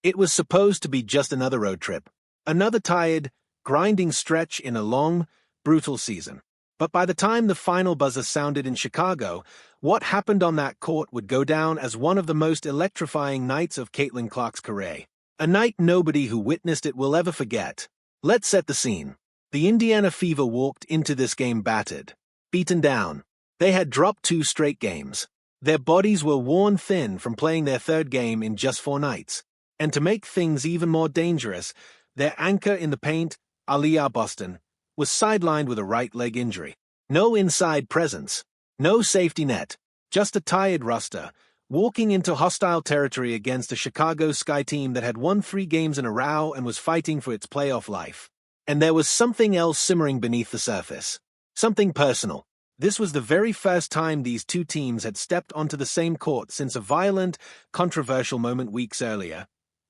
It was supposed to be just another road trip, another tired, grinding stretch in a long, brutal season. But by the time the final buzzer sounded in Chicago, what happened on that court would go down as one of the most electrifying nights of Caitlin Clark's career. A night nobody who witnessed it will ever forget. Let's set the scene. The Indiana Fever walked into this game battered, beaten down. They had dropped 2 straight games. Their bodies were worn thin from playing their 3rd game in just 4 nights. And to make things even more dangerous, their anchor in the paint, Aliyah Boston, was sidelined with a right leg injury. No inside presence, no safety net, just a tired roster, walking into hostile territory against a Chicago Sky team that had won 3 games in a row and was fighting for its playoff life. And there was something else simmering beneath the surface. Something personal. This was the very first time these 2 teams had stepped onto the same court since a violent, controversial moment weeks earlier,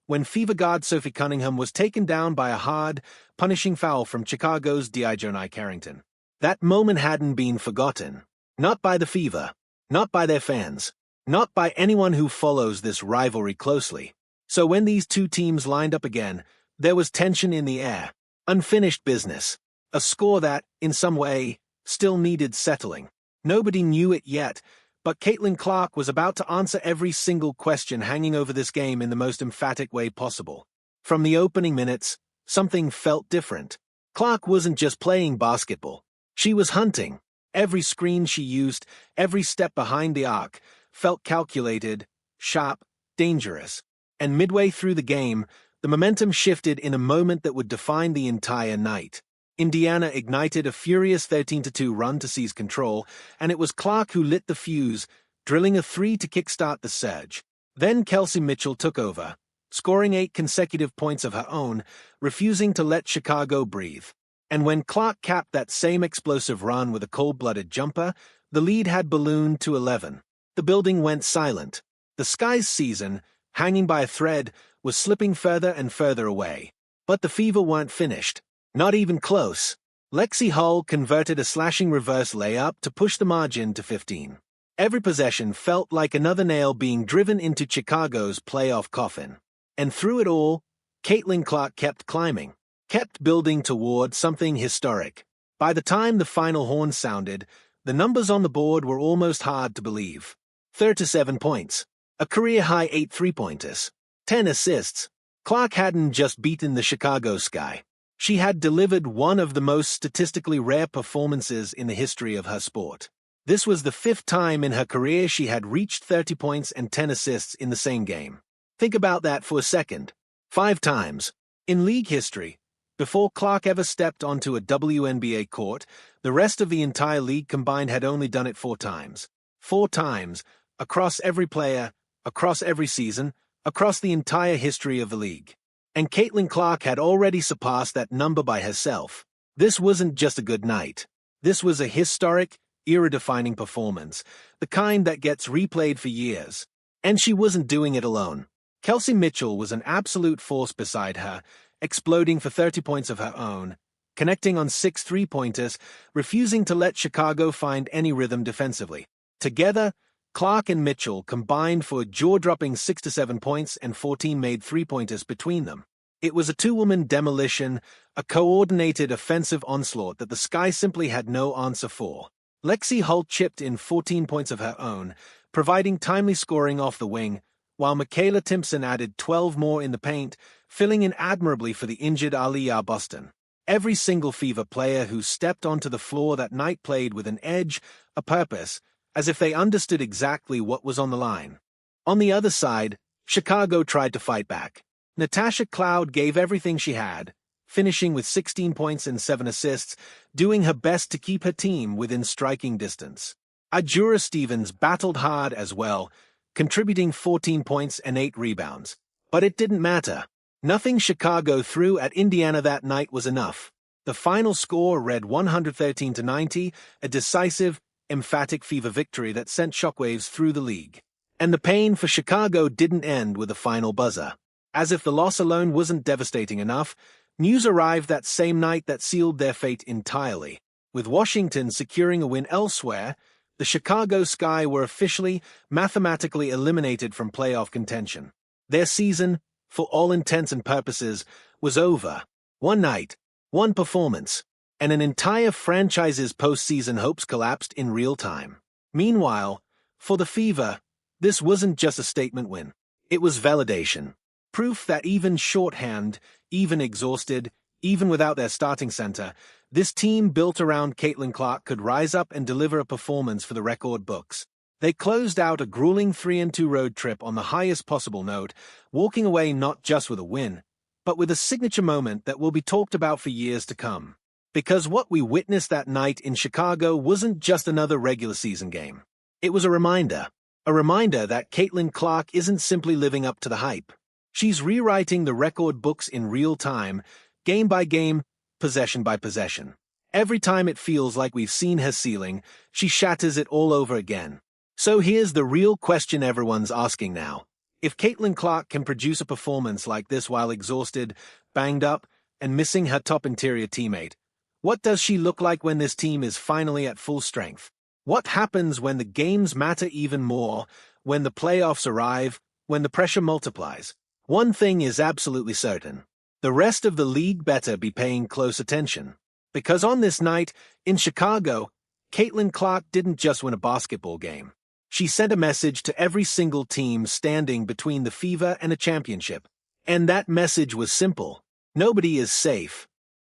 when Fever guard Sophie Cunningham was taken down by a hard, punishing foul from Chicago's Dijonai Carrington. That moment hadn't been forgotten. Not by the Fever, not by their fans, not by anyone who follows this rivalry closely. So when these 2 teams lined up again, there was tension in the air, unfinished business, a score that, in some way, still needed settling. Nobody knew it yet, but Caitlin Clark was about to answer every single question hanging over this game in the most emphatic way possible. From the opening minutes, something felt different. Clark wasn't just playing basketball. She was hunting. Every screen she used, every step behind the arc, felt calculated, sharp, dangerous. And midway through the game, the momentum shifted in a moment that would define the entire night. Indiana ignited a furious 13-2 run to seize control, and it was Clark who lit the fuse, drilling a 3 to kickstart the surge. Then Kelsey Mitchell took over, scoring 8 consecutive points of her own, refusing to let Chicago breathe. And when Clark capped that same explosive run with a cold-blooded jumper, the lead had ballooned to 11. The building went silent. The Sky's season, hanging by a thread, was slipping further and further away. But the Fever weren't finished. Not even close. Lexi Hull converted a slashing reverse layup to push the margin to 15. Every possession felt like another nail being driven into Chicago's playoff coffin. And through it all, Caitlin Clark kept climbing, kept building toward something historic. By the time the final horn sounded, the numbers on the board were almost hard to believe. 37 points, a career-high 8 3-pointers, 10 assists. Clark hadn't just beaten the Chicago Sky. She had delivered one of the most statistically rare performances in the history of her sport. This was the 5th time in her career she had reached 30 points and 10 assists in the same game. Think about that for a second. 5 times. In league history, before Clark ever stepped onto a WNBA court, the rest of the entire league combined had only done it 4 times. 4 times, across every player, across every season, across the entire history of the league. And Caitlin Clark had already surpassed that number by herself. This wasn't just a good night. This was a historic, era-defining performance, the kind that gets replayed for years. And she wasn't doing it alone. Kelsey Mitchell was an absolute force beside her, exploding for 30 points of her own, connecting on 6 3-pointers, refusing to let Chicago find any rhythm defensively. Together, Clark and Mitchell combined for a jaw-dropping 6 to 7 points and 14 made 3-pointers between them. It was a 2-woman demolition, a coordinated offensive onslaught that the Sky simply had no answer for. Lexi Hull chipped in 14 points of her own, providing timely scoring off the wing, while Michaela Timpson added 12 more in the paint, filling in admirably for the injured Aliyah Boston. Every single Fever player who stepped onto the floor that night played with an edge, a purpose, as if they understood exactly what was on the line. On the other side, Chicago tried to fight back. Natasha Cloud gave everything she had, finishing with 16 points and 7 assists, doing her best to keep her team within striking distance. Adjura Stevens battled hard as well, contributing 14 points and 8 rebounds. But it didn't matter. Nothing Chicago threw at Indiana that night was enough. The final score read 113-90, a decisive, emphatic Fever victory that sent shockwaves through the league. And the pain for Chicago didn't end with the final buzzer. As if the loss alone wasn't devastating enough, news arrived that same night that sealed their fate entirely. With Washington securing a win elsewhere, the Chicago Sky were officially, mathematically eliminated from playoff contention. Their season, for all intents and purposes, was over. One night, one performance, and an entire franchise's postseason hopes collapsed in real time. Meanwhile, for the Fever, this wasn't just a statement win. It was validation. Proof that even shorthand, even exhausted, even without their starting center, this team built around Caitlin Clark could rise up and deliver a performance for the record books. They closed out a grueling 3-2 road trip on the highest possible note, walking away not just with a win, but with a signature moment that will be talked about for years to come. Because what we witnessed that night in Chicago wasn't just another regular season game. It was a reminder that Caitlin Clark isn't simply living up to the hype. She's rewriting the record books in real time, game by game, possession by possession. Every time it feels like we've seen her ceiling, she shatters it all over again. So here's the real question everyone's asking now. If Caitlin Clark can produce a performance like this while exhausted, banged up, and missing her top interior teammate, what does she look like when this team is finally at full strength? What happens when the games matter even more, when the playoffs arrive, when the pressure multiplies? One thing is absolutely certain. The rest of the league better be paying close attention. Because on this night, in Chicago, Caitlin Clark didn't just win a basketball game. She sent a message to every single team standing between the Fever and a championship. And that message was simple. Nobody is safe.